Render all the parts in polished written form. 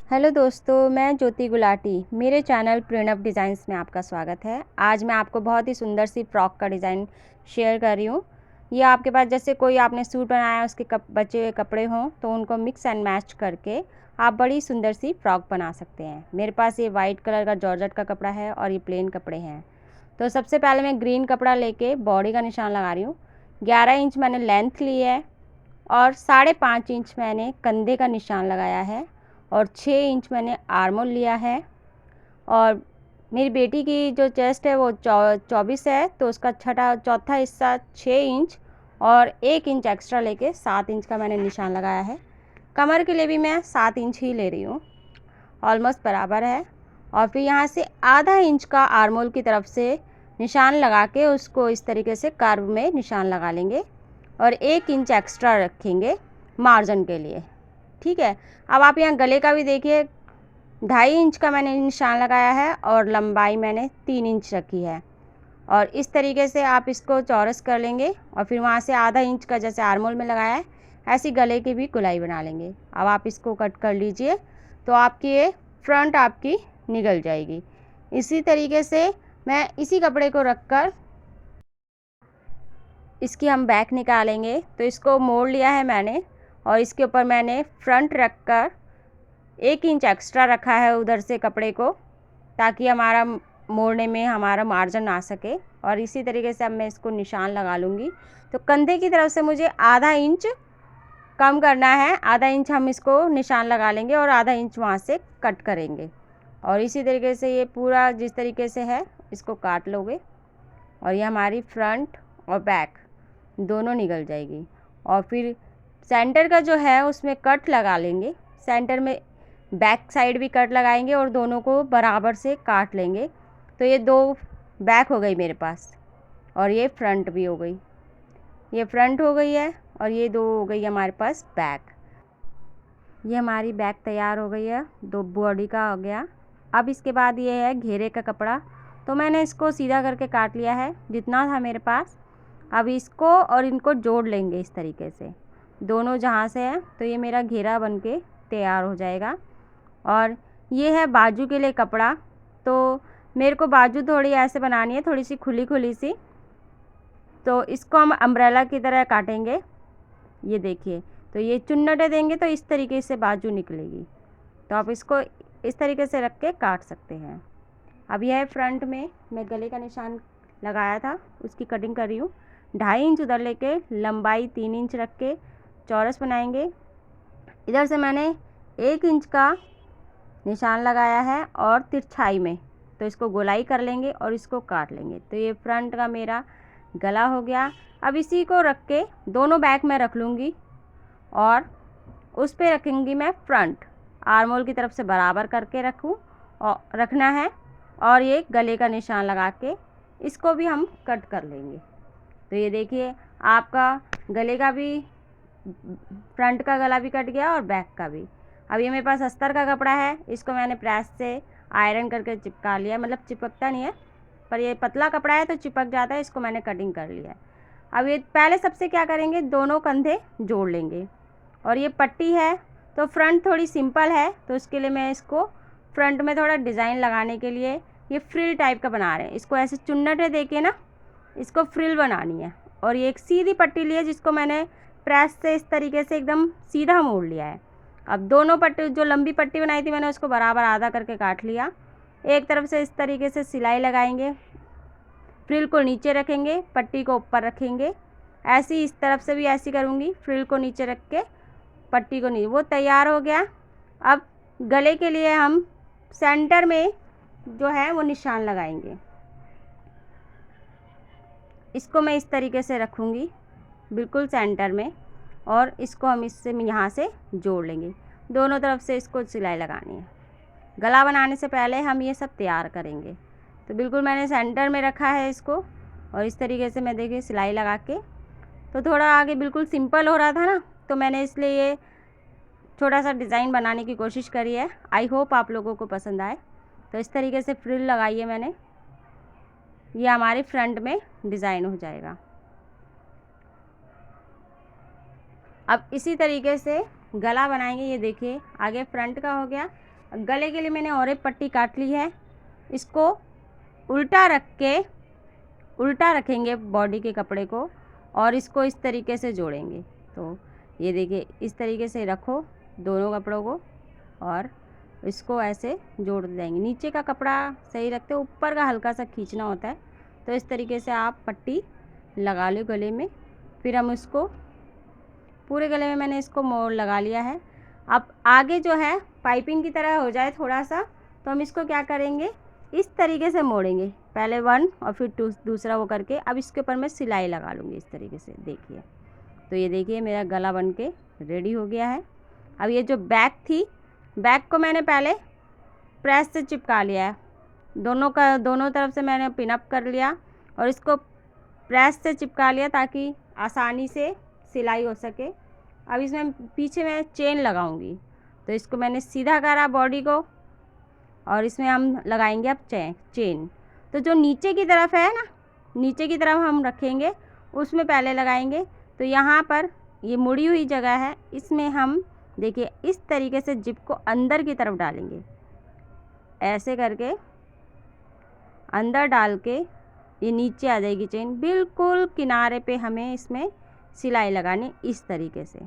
Hello दोस्तों, मैं ज्योति गुलाटी। मेरे चैनल प्रणव डिज़ाइंस में आपका स्वागत है। आज मैं आपको बहुत ही सुंदर सी फ्रॉक का डिज़ाइन शेयर कर रही हूँ। ये आपके पास जैसे कोई आपने सूट बनाया, उसके बचे हुए कपड़े हों तो उनको मिक्स एंड मैच करके आप बड़ी सुंदर सी फ्रॉक बना सकते हैं। मेरे पास ये वाइट कलर का जॉर्जेट का कपड़ा है और ये प्लेन कपड़े हैं। तो सबसे पहले मैं ग्रीन कपड़ा लेके बॉडी का निशान लगा रही हूँ। 11 इंच मैंने लेंथ ली है और 5.5 इंच मैंने कंधे का निशान लगाया है और 6 इंच मैंने आर्मोल लिया है। और मेरी बेटी की जो चेस्ट है वो 24 है, तो उसका चौथा हिस्सा 6 इंच और 1 इंच एक्स्ट्रा लेके 7 इंच का मैंने निशान लगाया है। कमर के लिए भी मैं 7 इंच ही ले रही हूँ, ऑलमोस्ट बराबर है। और फिर यहाँ से आधा इंच का आर्मोल की तरफ से निशान लगा के उसको इस तरीके से कर्व में निशान लगा लेंगे और 1 इंच एक्स्ट्रा रखेंगे मार्जिन के लिए। ठीक है। अब आप यहाँ गले का भी देखिए, 2.5 इंच का मैंने निशान लगाया है और लंबाई मैंने 3 इंच रखी है। और इस तरीके से आप इसको चौरस कर लेंगे और फिर वहाँ से आधा इंच का जैसे आर्मोल में लगाया है, ऐसी गले की भी गोलाई बना लेंगे। अब आप इसको कट कर लीजिए तो आपकी ये फ्रंट आपकी निकल जाएगी। इसी तरीके से मैं इसी कपड़े को रख कर इसकी हम बैक निकालेंगे। तो इसको मोड़ लिया है मैंने और इसके ऊपर मैंने फ्रंट रख कर 1 इंच एक्स्ट्रा रखा है उधर से कपड़े को, ताकि हमारा मोड़ने में हमारा मार्जिन आ सके। और इसी तरीके से अब मैं इसको निशान लगा लूँगी। तो कंधे की तरफ से मुझे आधा इंच कम करना है, आधा इंच हम इसको निशान लगा लेंगे और आधा इंच वहाँ से कट करेंगे। और इसी तरीके से ये पूरा जिस तरीके से है इसको काट लोगे और ये हमारी फ्रंट और बैक दोनों निकल जाएगी। और फिर सेंटर का जो है उसमें कट लगा लेंगे, सेंटर में बैक साइड भी कट लगाएंगे और दोनों को बराबर से काट लेंगे। तो ये 2 बैक हो गई मेरे पास और ये फ्रंट भी हो गई, ये फ्रंट हो गई है और ये 2 हो गई हमारे पास बैक। ये हमारी बैक तैयार हो गई है, 2 बॉडी का हो गया। अब इसके बाद ये है घेरे का कपड़ा। तो मैंने इसको सीधा करके काट लिया है जितना था मेरे पास। अब इसको और इनको जोड़ लेंगे इस तरीके से, दोनों जहाँ से है, तो ये मेरा घेरा बनके तैयार हो जाएगा। और ये है बाजू के लिए कपड़ा। तो मेरे को बाजू थोड़ी ऐसे बनानी है, थोड़ी सी खुली खुली सी, तो इसको हम अम्ब्रेला की तरह काटेंगे। ये देखिए, तो ये चुन्नटे देंगे तो इस तरीके से बाजू निकलेगी। तो आप इसको इस तरीके से रख के काट सकते हैं। अब यह फ्रंट में मैं गले का निशान लगाया था, उसकी कटिंग कर रही हूँ। 2.5 इंच उधर लेके लंबाई 3 इंच रख के चौरस बनाएंगे। इधर से मैंने 1 इंच का निशान लगाया है और तिरछाई में, तो इसको गोलाई कर लेंगे और इसको काट लेंगे। तो ये फ्रंट का मेरा गला हो गया। अब इसी को रख के दोनों बैक में रख लूँगी और उस पर रखूँगी मैं फ्रंट, आर्मोल की तरफ से बराबर करके रखूँ और रखना है। और ये गले का निशान लगा के इसको भी हम कट कर लेंगे। तो ये देखिए, आपका गले का भी, फ्रंट का गला भी कट गया और बैक का भी। अब ये मेरे पास अस्तर का कपड़ा है, इसको मैंने प्रेस से आयरन करके चिपका लिया, मतलब चिपकता नहीं है पर ये पतला कपड़ा है तो चिपक जाता है। इसको मैंने कटिंग कर लिया है। अब ये पहले सबसे क्या करेंगे, दोनों कंधे जोड़ लेंगे। और ये पट्टी है तो फ्रंट थोड़ी सिंपल है, तो उसके लिए मैं इसको फ्रंट में थोड़ा डिज़ाइन लगाने के लिए ये फ्रिल टाइप का बना रहे हैं। इसको ऐसे चुन्नटें दे के ना इसको फ्रिल बनानी है। और ये एक सीधी पट्टी ली है जिसको मैंने प्रेस से इस तरीके से एकदम सीधा मोड़ लिया है। अब दोनों पट्टी, जो लंबी पट्टी बनाई थी मैंने, उसको बराबर आधा करके काट लिया। एक तरफ से इस तरीके से सिलाई लगाएंगे, फ्रिल को नीचे रखेंगे, पट्टी को ऊपर रखेंगे। ऐसी इस तरफ से भी ऐसी करूँगी, फ्रिल को नीचे रख के पट्टी को नीचे। वो तैयार हो गया। अब गले के लिए हम सेंटर में जो है वो निशान लगाएंगे। इसको मैं इस तरीके से रखूँगी बिल्कुल सेंटर में और इसको हम इससे यहाँ से जोड़ लेंगे। दोनों तरफ से इसको सिलाई लगानी है। गला बनाने से पहले हम ये सब तैयार करेंगे। तो बिल्कुल मैंने सेंटर में रखा है इसको और इस तरीके से मैं देखिए सिलाई लगा के, तो थोड़ा आगे बिल्कुल सिंपल हो रहा था ना, तो मैंने इसलिए ये छोटा सा डिज़ाइन बनाने की कोशिश करी है। आई होप आप लोगों को पसंद आए। तो इस तरीके से फ्रिल लगाई है मैंने, ये हमारे फ्रंट में डिज़ाइन हो जाएगा। अब इसी तरीके से गला बनाएंगे। ये देखिए, आगे फ्रंट का हो गया, गले के लिए मैंने और एक पट्टी काट ली है। इसको उल्टा रखेंगे बॉडी के कपड़े को और इसको इस तरीके से जोड़ेंगे। तो ये देखिए, इस तरीके से रखो दोनों कपड़ों को और इसको ऐसे जोड़ देंगे। नीचे का कपड़ा सही रखते, ऊपर का हल्का सा खींचना होता है। तो इस तरीके से आप पट्टी लगा लो गले में। फिर हम इसको पूरे गले में मैंने इसको मोड़ लगा लिया है। अब आगे जो है पाइपिंग की तरह हो जाए थोड़ा सा, तो हम इसको क्या करेंगे, इस तरीके से मोड़ेंगे, पहले वन और फिर दूसरा वो करके। अब इसके ऊपर मैं सिलाई लगा लूँगी इस तरीके से, देखिए। तो ये देखिए मेरा गला बन के रेडी हो गया है। अब ये जो बैक थी, बैक को मैंने पहले प्रेस से चिपका लिया है। दोनों तरफ से मैंने पिनअप कर लिया और इसको प्रेस से चिपका लिया ताकि आसानी से सिलाई हो सके। अब इसमें पीछे मैं चेन लगाऊंगी, तो इसको मैंने सीधा करा बॉडी को और इसमें हम लगाएंगे अब चेन। तो जो नीचे की तरफ है ना, नीचे की तरफ हम रखेंगे, उसमें पहले लगाएंगे। तो यहाँ पर ये मुड़ी हुई जगह है, इसमें हम देखिए इस तरीके से जिप को अंदर की तरफ डालेंगे, ऐसे करके अंदर डाल के ये नीचे आ जाएगी चेन। बिल्कुल किनारे पे हमें इसमें सिलाई लगानी इस तरीके से,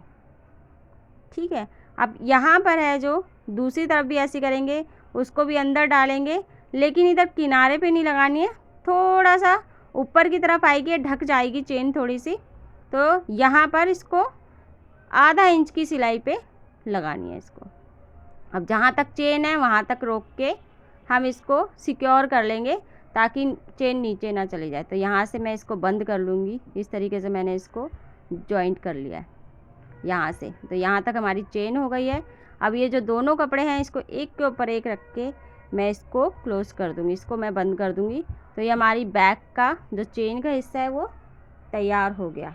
ठीक है। अब यहाँ पर है जो दूसरी तरफ भी ऐसे करेंगे, उसको भी अंदर डालेंगे, लेकिन इधर किनारे पे नहीं लगानी है, थोड़ा सा ऊपर की तरफ आएगी, ढक जाएगी चेन थोड़ी सी। तो यहाँ पर इसको आधा इंच की सिलाई पे लगानी है इसको। अब जहाँ तक चेन है वहाँ तक रोक के हम इसको सिक्योर कर लेंगे ताकि चेन नीचे ना चली जाए। तो यहाँ से मैं इसको बंद कर लूँगी, इस तरीके से मैंने इसको जॉइंट कर लिया है यहाँ से। तो यहाँ तक हमारी चेन हो गई है। अब ये जो दोनों कपड़े हैं इसको एक के ऊपर एक रख के मैं इसको क्लोज़ कर दूँगी, इसको मैं बंद कर दूँगी। तो ये हमारी बैक का जो चेन का हिस्सा है वो तैयार हो गया।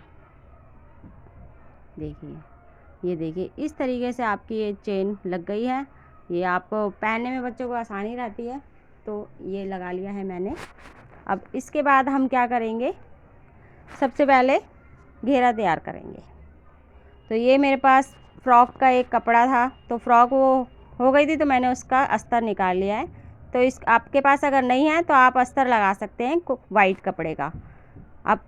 देखिए, ये देखिए इस तरीके से आपकी ये चेन लग गई है। ये आपको पहनने में बच्चों को आसानी रहती है। तो ये लगा लिया है मैंने। अब इसके बाद हम क्या करेंगे, सबसे पहले घेरा तैयार करेंगे। तो ये मेरे पास फ्रॉक का एक कपड़ा था, तो फ्रॉक वो हो गई थी तो मैंने उसका अस्तर निकाल लिया है। तो इस आपके पास अगर नहीं है तो आप अस्तर लगा सकते हैं वाइट कपड़े का। अब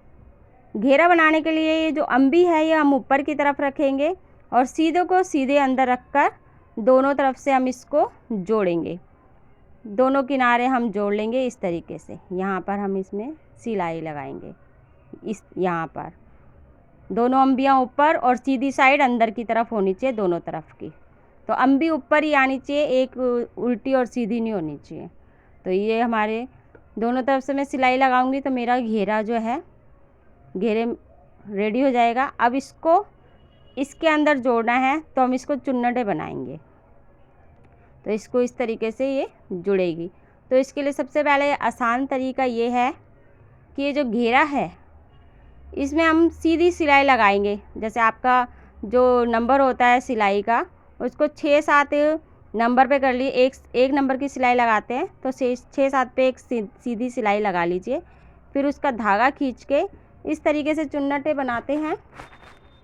घेरा बनाने के लिए ये जो अम्बी है ये हम ऊपर की तरफ रखेंगे और सीधे को सीधे अंदर रखकर दोनों तरफ से हम इसको जोड़ेंगे। दोनों किनारे हम जोड़ लेंगे इस तरीके से। यहाँ पर हम इसमें सिलाई लगाएंगे, इस यहाँ पर दोनों अम्बियाँ ऊपर और सीधी साइड अंदर की तरफ होनी चाहिए दोनों तरफ की। तो अम्बी ऊपर ही आनी चाहिए, एक उल्टी और सीधी नहीं होनी चाहिए। तो ये हमारे दोनों तरफ से मैं सिलाई लगाऊंगी तो मेरा घेरा जो है, घेरे रेडी हो जाएगा। अब इसको इसके अंदर जोड़ना है तो हम इसको चुन्नटें बनाएंगे। तो इसको इस तरीके से ये जुड़ेगी। तो इसके लिए सबसे पहले आसान तरीका ये है कि ये जो घेरा है इसमें हम सीधी सिलाई लगाएंगे। जैसे आपका जो नंबर होता है सिलाई का, उसको 6-7 नंबर पे कर लिए, एक नंबर की सिलाई लगाते हैं तो 6-7 पे एक सीधी सिलाई लगा लीजिए। फिर उसका धागा खींच के इस तरीके से चुन्नटें बनाते हैं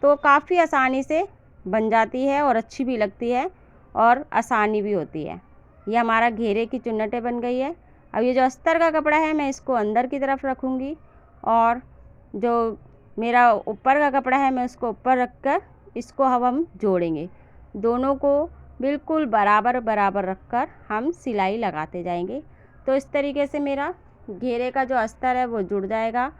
तो काफ़ी आसानी से बन जाती है और अच्छी भी लगती है और आसानी भी होती है। ये हमारा घेरे की चुन्नटें बन गई है। अब ये जो अस्तर का कपड़ा है मैं इसको अंदर की तरफ रखूँगी और जो मेरा ऊपर का कपड़ा है मैं उसको ऊपर रखकर इसको हम जोड़ेंगे। दोनों को बिल्कुल बराबर बराबर रखकर हम सिलाई लगाते जाएंगे। तो इस तरीके से मेरा घेरे का जो अस्तर है वो जुड़ जाएगा।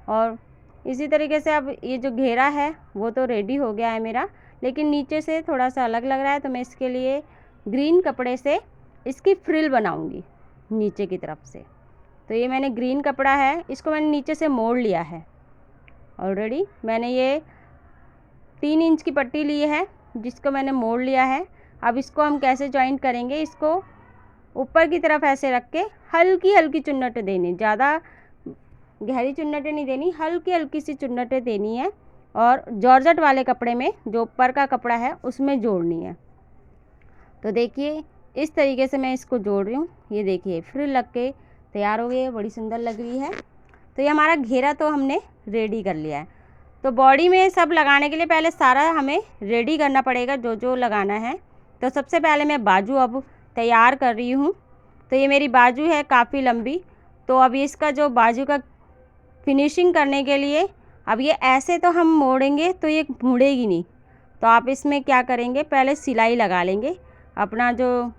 और इसी तरीके से अब ये जो घेरा है वो तो रेडी हो गया है मेरा, लेकिन नीचे से थोड़ा सा अलग लग रहा है। तो मैं इसके लिए ग्रीन कपड़े से इसकी फ्रिल बनाऊंगी नीचे की तरफ से। तो ये मैंने ग्रीन कपड़ा है, इसको मैंने नीचे से मोड़ लिया है ऑलरेडी। मैंने ये 3 इंच की पट्टी ली है जिसको मैंने मोड़ लिया है। अब इसको हम कैसे जॉइंट करेंगे, इसको ऊपर की तरफ ऐसे रख के हल्की हल्की चुन्नटें देनी, ज़्यादा गहरी चुन्नटें नहीं देनी, हल्की हल्की सी चुन्नटें देनी है और जॉर्जेट वाले कपड़े में जो ऊपर का कपड़ा है उसमें जोड़नी है। तो देखिए इस तरीके से मैं इसको जोड़ रही हूँ। ये देखिए फ्रिल लग के तैयार हो गई है, बड़ी सुंदर लग रही है। तो ये हमारा घेरा तो हमने रेडी कर लिया है। तो बॉडी में सब लगाने के लिए पहले सारा हमें रेडी करना पड़ेगा जो जो लगाना है। तो सबसे पहले मैं बाजू अब तैयार कर रही हूँ। तो ये मेरी बाजू है काफ़ी लंबी, तो अब इसका जो बाजू का फिनिशिंग करने के लिए, अब ये ऐसे तो हम मोड़ेंगे तो ये मुड़ेगी नहीं, तो आप इसमें क्या करेंगे, पहले सिलाई लगा लेंगे। अपना जो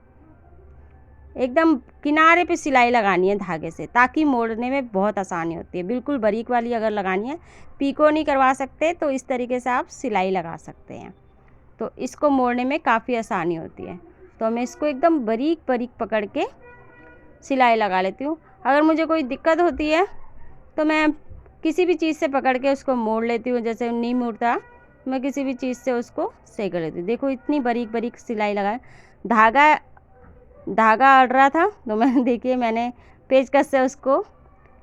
एकदम किनारे पे सिलाई लगानी है धागे से, ताकि मोड़ने में बहुत आसानी होती है। बिल्कुल बारीक वाली अगर लगानी है, पीको नहीं करवा सकते, तो इस तरीके से आप सिलाई लगा सकते हैं, तो इसको मोड़ने में काफ़ी आसानी होती है। तो मैं इसको एकदम बारीक बारीक पकड़ के सिलाई लगा लेती हूँ। अगर मुझे कोई दिक्कत होती है तो मैं किसी भी चीज़ से पकड़ के उसको मोड़ लेती हूँ, जैसे नहीं मुड़ता मैं किसी भी चीज़ से उसको सही कर लेती हूँ। देखो इतनी बारीक बारीक सिलाई लगाए, धागा अड़ रहा था तो मैंने पेचकस से उसको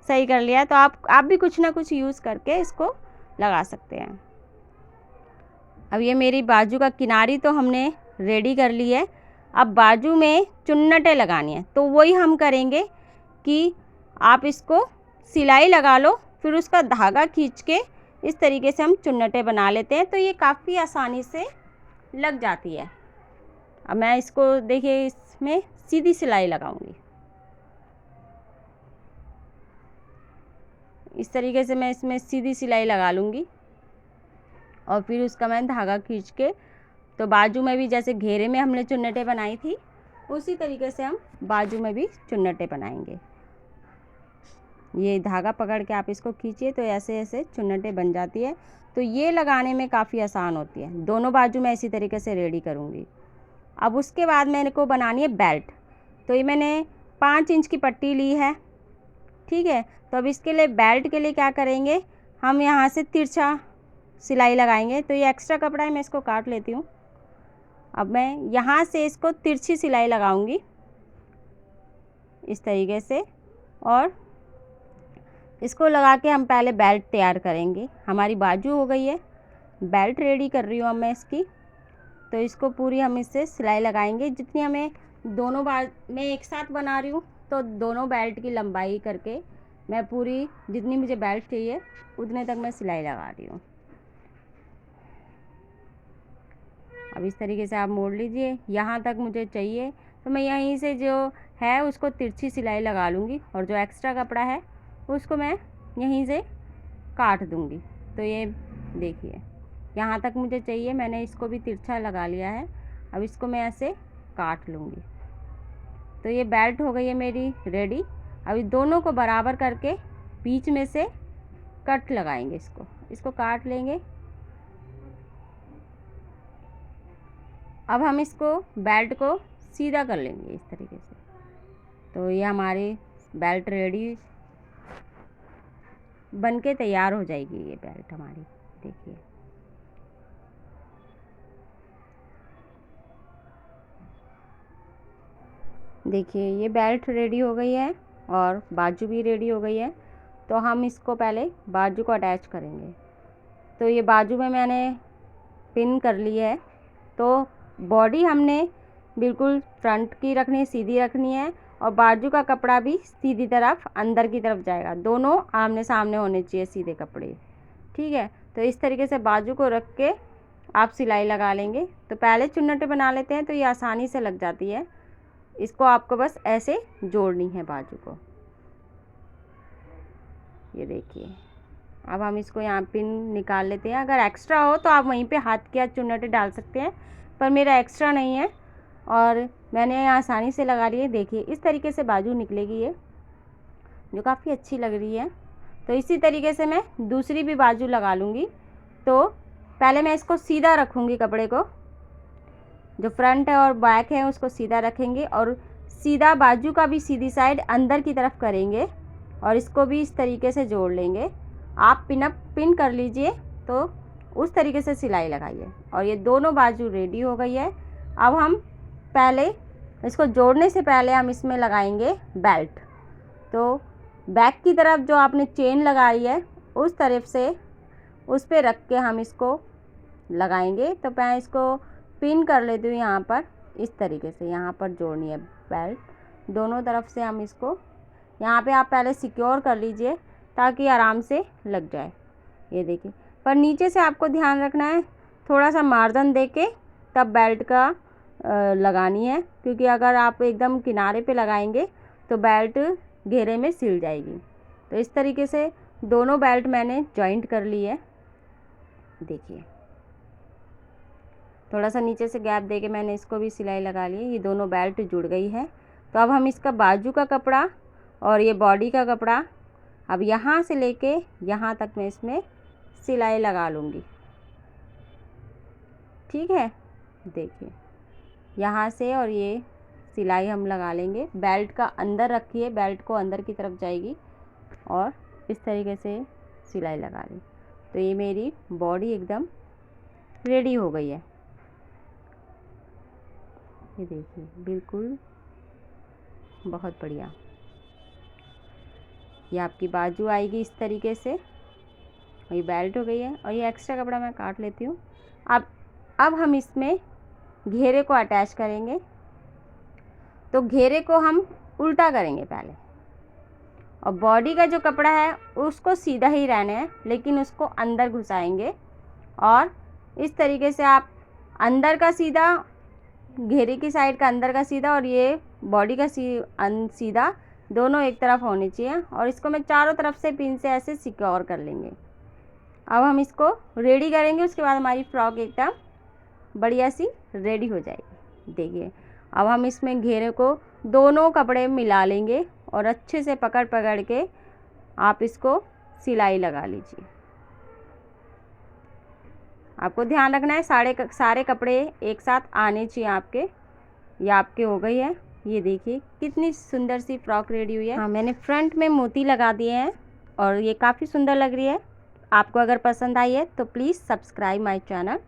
सही कर लिया। तो आप भी कुछ ना कुछ यूज़ करके इसको लगा सकते हैं। अब ये मेरी बाजू का किनारी तो हमने रेडी कर ली है। अब बाजू में चुन्नटें लगानी है, तो वही हम करेंगे कि आप इसको सिलाई लगा लो, फिर उसका धागा खींच के इस तरीके से हम चुन्नटें बना लेते हैं, तो ये काफ़ी आसानी से लग जाती है। अब मैं इसको देखिए इसमें सीधी सिलाई लगाऊंगी, इस तरीके से मैं इसमें सीधी सिलाई लगा लूँगी और फिर उसका मैं धागा खींच के, तो बाजू में भी जैसे घेरे में हमने चुन्नटें बनाई थी उसी तरीके से हम बाजू में भी चुन्नटें बनाएंगे। ये धागा पकड़ के आप इसको खींचिए तो ऐसे ऐसे चुन्नटें बन जाती है, तो ये लगाने में काफ़ी आसान होती है। दोनों बाजू मैं इसी तरीके से रेडी करूँगी। अब उसके बाद मेरे को बनानी है बेल्ट, तो ये मैंने 5 इंच की पट्टी ली है, ठीक है। तो अब इसके लिए बेल्ट के लिए क्या करेंगे, हम यहाँ से तिरछा सिलाई लगाएंगे। तो ये एक्स्ट्रा कपड़ा है, मैं इसको काट लेती हूँ। अब मैं यहाँ से इसको तिरछी सिलाई लगाऊंगी इस तरीके से, और इसको लगा के हम पहले बेल्ट तैयार करेंगे। हमारी बाजू हो गई है, बेल्ट रेडी कर रही हूँ अब मैं इसकी। तो इसको पूरी हम इससे सिलाई लगाएंगे, जितनी हमें दोनों बार मैं एक साथ बना रही हूँ, तो दोनों बेल्ट की लंबाई करके मैं पूरी जितनी मुझे बेल्ट चाहिए उतने तक मैं सिलाई लगा रही हूँ। अब इस तरीके से आप मोड़ लीजिए, यहाँ तक मुझे चाहिए, तो मैं यहीं से जो है उसको तिरछी सिलाई लगा लूँगी, और जो एक्स्ट्रा कपड़ा है उसको मैं यहीं से काट दूँगी। तो ये देखिए यहाँ तक मुझे चाहिए, मैंने इसको भी तिरछा लगा लिया है। अब इसको मैं ऐसे काट लूँगी। तो ये बेल्ट हो गई है मेरी रेडी। अभी दोनों को बराबर करके बीच में से कट लगाएंगे, इसको काट लेंगे। अब हम इसको बेल्ट को सीधा कर लेंगे इस तरीके से। तो ये हमारी बेल्ट रेडी बन के तैयार हो जाएगी। ये बेल्ट हमारी देखिए, ये बेल्ट रेडी हो गई है और बाजू भी रेडी हो गई है। तो हम इसको पहले बाजू को अटैच करेंगे। तो ये बाजू में मैंने पिन कर ली है। तो बॉडी हमने बिल्कुल फ्रंट की रखनी, सीधी रखनी है, और बाजू का कपड़ा भी सीधी तरफ अंदर की तरफ जाएगा। दोनों आमने सामने होने चाहिए सीधे कपड़े, ठीक है। तो इस तरीके से बाजू को रख के आप सिलाई लगा लेंगे। तो पहले चुन्नटें बना लेते हैं, तो ये आसानी से लग जाती है। इसको आपको बस ऐसे जोड़नी है बाजू को। ये देखिए, अब हम इसको यहाँ पिन निकाल लेते हैं। अगर एक्स्ट्रा हो तो आप वहीं पे हाथ के हाथ चुन्नटें डाल सकते हैं, पर मेरा एक्स्ट्रा नहीं है और मैंने आसानी से लगा ली है। देखिए इस तरीके से बाजू निकलेगी ये, जो काफ़ी अच्छी लग रही है। तो इसी तरीके से मैं दूसरी भी बाजू लगा लूँगी। तो पहले मैं इसको सीधा रखूँगी, कपड़े को जो फ्रंट है और बैक है उसको सीधा रखेंगे, और सीधा बाजू का भी सीधी साइड अंदर की तरफ करेंगे, और इसको भी इस तरीके से जोड़ लेंगे। आप पिन कर लीजिए, तो उस तरीके से सिलाई लगाइए। और ये दोनों बाजू रेडी हो गई है। अब हम पहले इसको जोड़ने से पहले हम इसमें लगाएंगे बेल्ट। तो बैक की तरफ जो आपने चेन लगाई है उस तरफ से उस पर रख के हम इसको लगाएंगे। तो मैं इसको पिन कर लेती हूँ यहाँ पर, इस तरीके से यहाँ पर जोड़नी है बेल्ट। दोनों तरफ से हम इसको यहाँ पे आप पहले सिक्योर कर लीजिए ताकि आराम से लग जाए। ये देखिए, पर नीचे से आपको ध्यान रखना है, थोड़ा सा मार्जिन दे के तब बेल्ट का लगानी है, क्योंकि अगर आप एकदम किनारे पे लगाएंगे तो बेल्ट घेरे में सिल जाएगी। तो इस तरीके से दोनों बेल्ट मैंने जॉइंट कर ली है। देखिए थोड़ा सा नीचे से गैप देके मैंने इसको भी सिलाई लगा ली है। ये दोनों बेल्ट जुड़ गई है। तो अब हम इसका बाजू का कपड़ा और ये बॉडी का कपड़ा अब यहाँ से लेके यहाँ तक मैं इसमें सिलाई लगा लूँगी। ठीक है, देखिए यहाँ से और ये सिलाई हम लगा लेंगे। बेल्ट का अंदर रखिए, बेल्ट को अंदर की तरफ जाएगी और इस तरीके से सिलाई लगा ली। तो ये मेरी बॉडी एकदम रेडी हो गई है। ये देखिए बिल्कुल बहुत बढ़िया। ये आपकी बाजू आएगी इस तरीके से, और ये बेल्ट हो गई है। और ये एक्स्ट्रा कपड़ा मैं काट लेती हूँ। अब हम इसमें घेरे को अटैच करेंगे। तो घेरे को हम उल्टा करेंगे पहले, और बॉडी का जो कपड़ा है उसको सीधा ही रहना है, लेकिन उसको अंदर घुसाएंगे। और इस तरीके से आप अंदर का सीधा, घेरे की साइड का अंदर का सीधा और ये बॉडी का सीधा दोनों एक तरफ होने चाहिए। और इसको मैं चारों तरफ से पिन से ऐसे सिक्योर कर लेंगे। अब हम इसको रेडी करेंगे, उसके बाद हमारी फ्रॉक एकदम बढ़िया सी रेडी हो जाएगी। देखिए अब हम इसमें घेरे को दोनों कपड़े मिला लेंगे और अच्छे से पकड़ पकड़ के आप इसको सिलाई लगा लीजिए। आपको ध्यान रखना है सारे कपड़े एक साथ आने चाहिए आपके। ये आपके हो गई है। ये देखिए कितनी सुंदर सी फ्रॉक रेडी हुई है। हाँ, मैंने फ्रंट में मोती लगा दिए हैं और ये काफ़ी सुंदर लग रही है। आपको अगर पसंद आई है तो प्लीज़ सब्सक्राइब माय चैनल।